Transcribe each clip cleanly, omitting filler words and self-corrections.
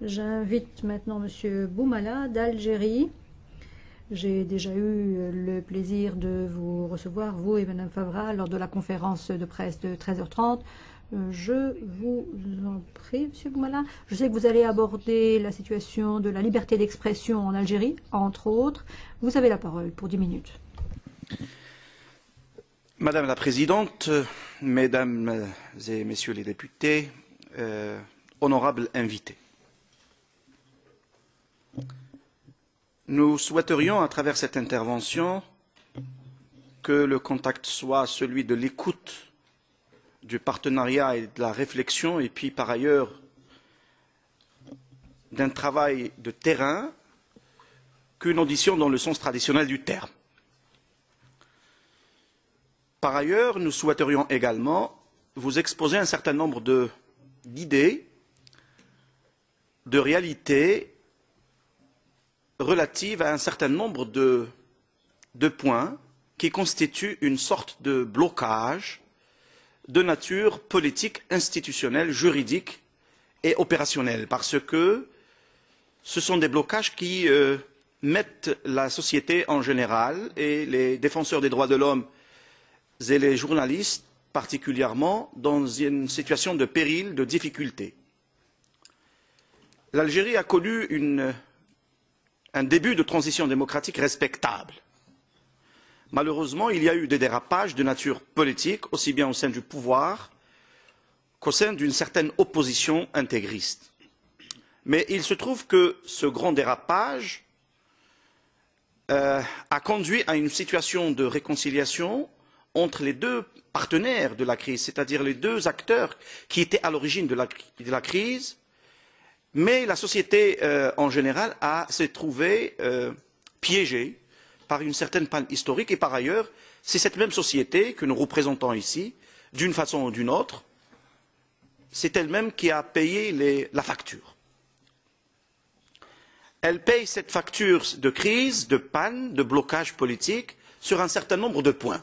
J'invite maintenant M. Boumala d'Algérie. J'ai déjà eu le plaisir de vous recevoir, vous et Mme Favra, lors de la conférence de presse de 13h30. Je vous en prie, M. Boumala. Je sais que vous allez aborder la situation de la liberté d'expression en Algérie, entre autres. Vous avez la parole pour 10 minutes. Madame la Présidente, Mesdames et Messieurs les députés, honorables invités. Nous souhaiterions, à travers cette intervention, que le contact soit celui de l'écoute, du partenariat et de la réflexion, et puis par ailleurs d'un travail de terrain qu'une audition dans le sens traditionnel du terme. Par ailleurs, nous souhaiterions également vous exposer un certain nombre d'idées, de réalités relatives à un certain nombre de points qui constituent une sorte de blocage de nature politique, institutionnelle, juridique et opérationnelle, parce que ce sont des blocages qui mettent la société en général et les défenseurs des droits de l'homme et les journalistes particulièrement dans une situation de péril, de difficulté. L'Algérie a connu un début de transition démocratique respectable. Malheureusement, il y a eu des dérapages de nature politique, aussi bien au sein du pouvoir qu'au sein d'une certaine opposition intégriste. Mais il se trouve que ce grand dérapage a conduit à une situation de réconciliation entre les deux partenaires de la crise, c'est-à-dire les deux acteurs qui étaient à l'origine de la crise, mais la société en général s'est trouvée piégée par une certaine panne historique, et par ailleurs, c'est cette même société que nous représentons ici, d'une façon ou d'une autre, c'est elle-même qui a payé la facture. Elle paye cette facture de crise, de panne, de blocage politique sur un certain nombre de points.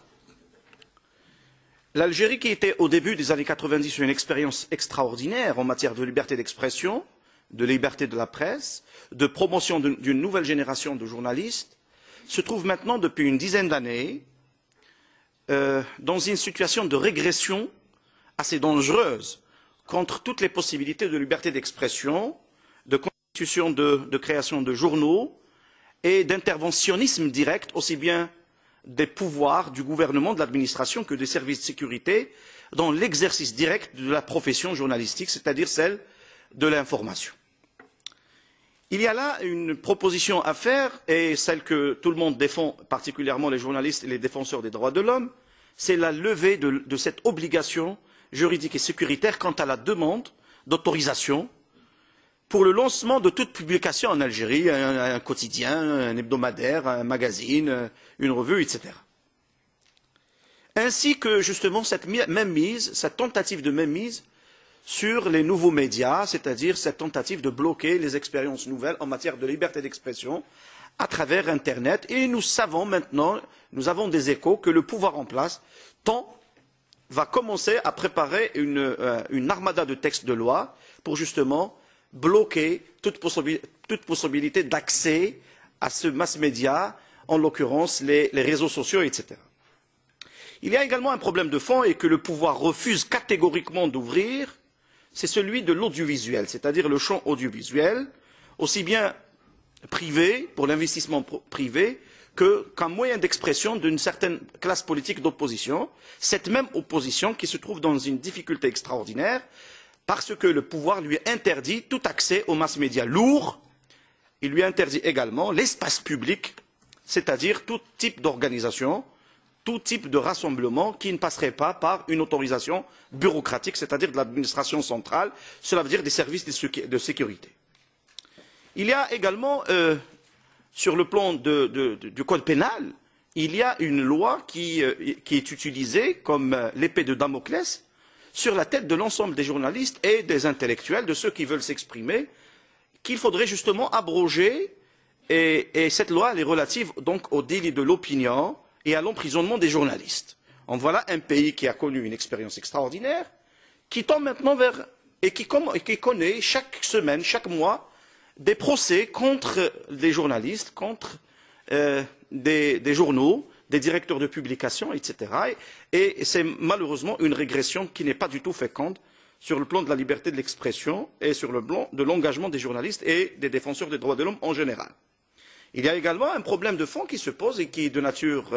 L'Algérie, qui était au début des années 90 une expérience extraordinaire en matière de liberté d'expression, de liberté de la presse, de promotion d'une nouvelle génération de journalistes, se trouve maintenant depuis une dizaine d'années dans une situation de régression assez dangereuse contre toutes les possibilités de liberté d'expression, de constitution de création de journaux et d'interventionnisme direct, aussi bien des pouvoirs du gouvernement, de l'administration, que des services de sécurité dans l'exercice direct de la profession journalistique, c'est-à-dire celle de l'information. Il y a là une proposition à faire, et celle que tout le monde défend, particulièrement les journalistes et les défenseurs des droits de l'homme, c'est la levée de cette obligation juridique et sécuritaire quant à la demande d'autorisation pour le lancement de toute publication en Algérie, un quotidien, un hebdomadaire, un magazine, une revue, etc. Ainsi que justement cette mainmise, cette tentative de mainmise sur les nouveaux médias, c'est-à-dire cette tentative de bloquer les expériences nouvelles en matière de liberté d'expression à travers Internet. Et nous savons maintenant, nous avons des échos, que le pouvoir en place va commencer à préparer une armada de textes de loi pour justement bloquer toute possibilité d'accès à ce mass média, en l'occurrence les réseaux sociaux, etc. Il y a également un problème de fond et que le pouvoir refuse catégoriquement d'ouvrir, c'est celui de l'audiovisuel, c'est-à-dire le champ audiovisuel, aussi bien privé, pour l'investissement privé, qu'un moyen d'expression d'une certaine classe politique d'opposition, cette même opposition qui se trouve dans une difficulté extraordinaire, parce que le pouvoir lui interdit tout accès aux mass médias lourds, il lui interdit également l'espace public, c'est-à-dire tout type d'organisation, tout type de rassemblement qui ne passerait pas par une autorisation bureaucratique, c'est-à-dire de l'administration centrale, cela veut dire des services de sécurité. Il y a également, sur le plan du code pénal, il y a une loi qui est utilisée comme l'épée de Damoclès sur la tête de l'ensemble des journalistes et des intellectuels, de ceux qui veulent s'exprimer, qu'il faudrait justement abroger, et cette loi elle est relative donc au délit de l'opinion et à l'emprisonnement des journalistes. En voilà un pays qui a connu une expérience extraordinaire, qui tend maintenant vers et qui connaît chaque semaine, chaque mois, des procès contre des journalistes, contre des journaux, des directeurs de publication, etc. Et c'est malheureusement une régression qui n'est pas du tout féconde sur le plan de la liberté de l'expression et sur le plan de l'engagement des journalistes et des défenseurs des droits de l'homme en général. Il y a également un problème de fond qui se pose et qui est de nature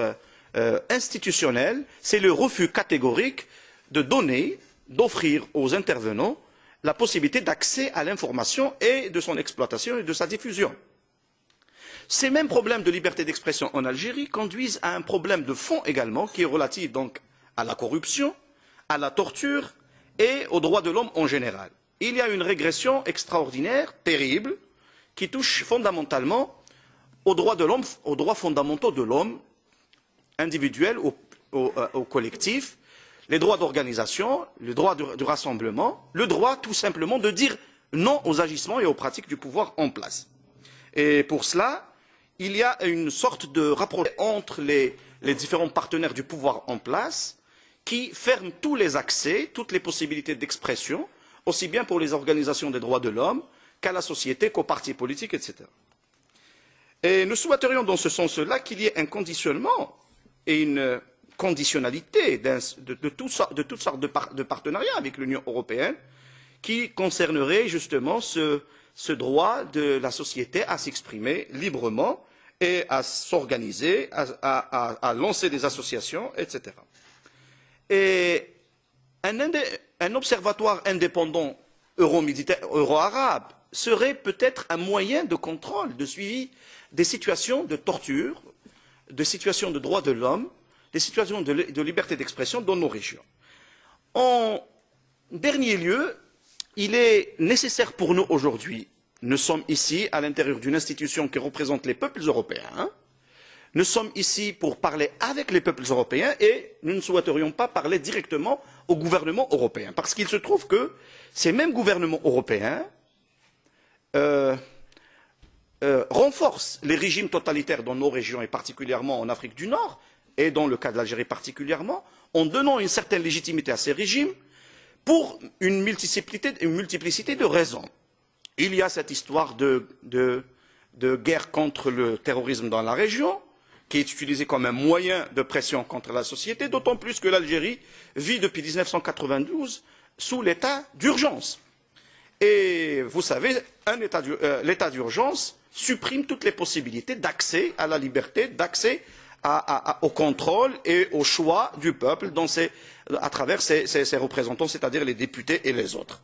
institutionnelle, c'est le refus catégorique de donner, d'offrir aux intervenants la possibilité d'accès à l'information et de son exploitation et de sa diffusion. Ces mêmes problèmes de liberté d'expression en Algérie conduisent à un problème de fond également qui est relatif donc à la corruption, à la torture et aux droits de l'homme en général. Il y a une régression extraordinaire, terrible, qui touche fondamentalement aux droits de l'homme, aux droits fondamentaux de l'homme, individuel au collectif, les droits d'organisation, le droit du rassemblement, le droit tout simplement de dire non aux agissements et aux pratiques du pouvoir en place. Et pour cela, il y a une sorte de rapprochement entre les différents partenaires du pouvoir en place qui ferment tous les accès, toutes les possibilités d'expression, aussi bien pour les organisations des droits de l'homme qu'à la société, qu'aux partis politiques, etc. Et nous souhaiterions dans ce sens-là qu'il y ait un conditionnement et une conditionnalité de toutes sortes de partenariats avec l'Union européenne qui concernerait justement ce droit de la société à s'exprimer librement et à s'organiser, à lancer des associations, etc. Et un observatoire indépendant euro-arabe serait peut-être un moyen de contrôle, de suivi des situations de torture, des situations de droits de l'homme, des situations de liberté d'expression dans nos régions. En dernier lieu, il est nécessaire pour nous aujourd'hui, nous sommes ici à l'intérieur d'une institution qui représente les peuples européens, nous sommes ici pour parler avec les peuples européens et nous ne souhaiterions pas parler directement au gouvernement européen. Parce qu'il se trouve que ces mêmes gouvernements européens renforcent les régimes totalitaires dans nos régions et particulièrement en Afrique du Nord et dans le cas de l'Algérie particulièrement, en donnant une certaine légitimité à ces régimes pour une multiplicité de raisons. Il y a cette histoire de guerre contre le terrorisme dans la région, qui est utilisée comme un moyen de pression contre la société, d'autant plus que l'Algérie vit depuis 1992 sous l'état d'urgence. Et vous savez, l'état d'urgence supprime toutes les possibilités d'accès à la liberté, d'accès au contrôle et au choix du peuple à travers ses représentants, c'est-à-dire les députés et les autres.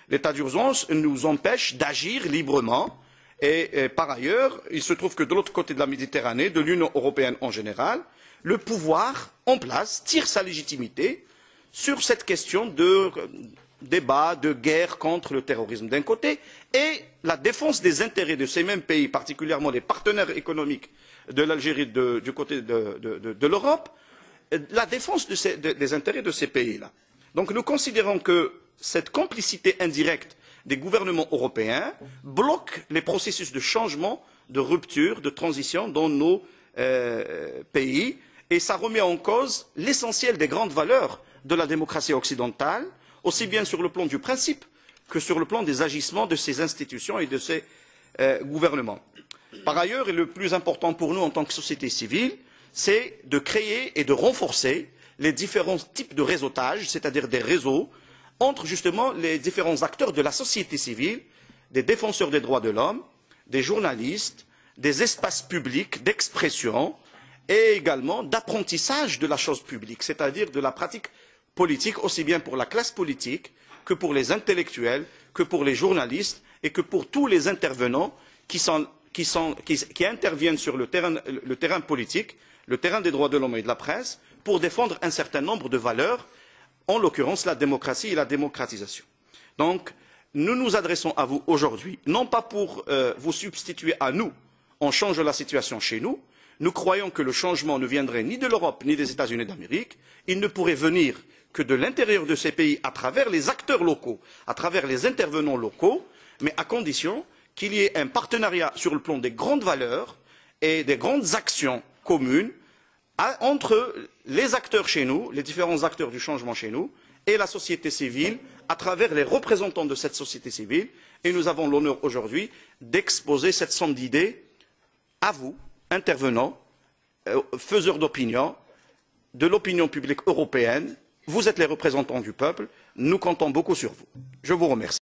L'état d'urgence nous empêche d'agir librement et par ailleurs, il se trouve que de l'autre côté de la Méditerranée, de l'Union européenne en général, le pouvoir en place tire sa légitimité sur cette question de débat, de guerre contre le terrorisme d'un côté et la défense des intérêts de ces mêmes pays, particulièrement les partenaires économiques de l'Algérie du côté de l'Europe, la défense des intérêts de ces pays-là. Donc nous considérons que cette complicité indirecte des gouvernements européens bloque les processus de changement, de rupture, de transition dans nos pays et ça remet en cause l'essentiel des grandes valeurs de la démocratie occidentale, aussi bien sur le plan du principe que sur le plan des agissements de ces institutions et de ces gouvernements. Par ailleurs, et le plus important pour nous en tant que société civile, c'est de créer et de renforcer les différents types de réseautage, c'est-à-dire des réseaux, entre justement les différents acteurs de la société civile, des défenseurs des droits de l'homme, des journalistes, des espaces publics d'expression et également d'apprentissage de la chose publique, c'est-à-dire de la pratique politique, aussi bien pour la classe politique que pour les intellectuels, que pour les journalistes et que pour tous les intervenants qui interviennent sur le terrain politique, le terrain des droits de l'homme et de la presse, pour défendre un certain nombre de valeurs, en l'occurrence la démocratie et la démocratisation. Donc, nous nous adressons à vous aujourd'hui, non pas pour vous substituer à nous, on change la situation chez nous. Nous croyons que le changement ne viendrait ni de l'Europe ni des États-Unis d'Amérique. Il ne pourrait venir que de l'intérieur de ces pays, à travers les acteurs locaux, à travers les intervenants locaux, mais à condition qu'il y ait un partenariat sur le plan des grandes valeurs et des grandes actions communes entre les acteurs chez nous, les différents acteurs du changement chez nous, et la société civile à travers les représentants de cette société civile. Et nous avons l'honneur aujourd'hui d'exposer cette somme d'idées à vous, intervenants, faiseurs d'opinion, de l'opinion publique européenne. Vous êtes les représentants du peuple. Nous comptons beaucoup sur vous. Je vous remercie.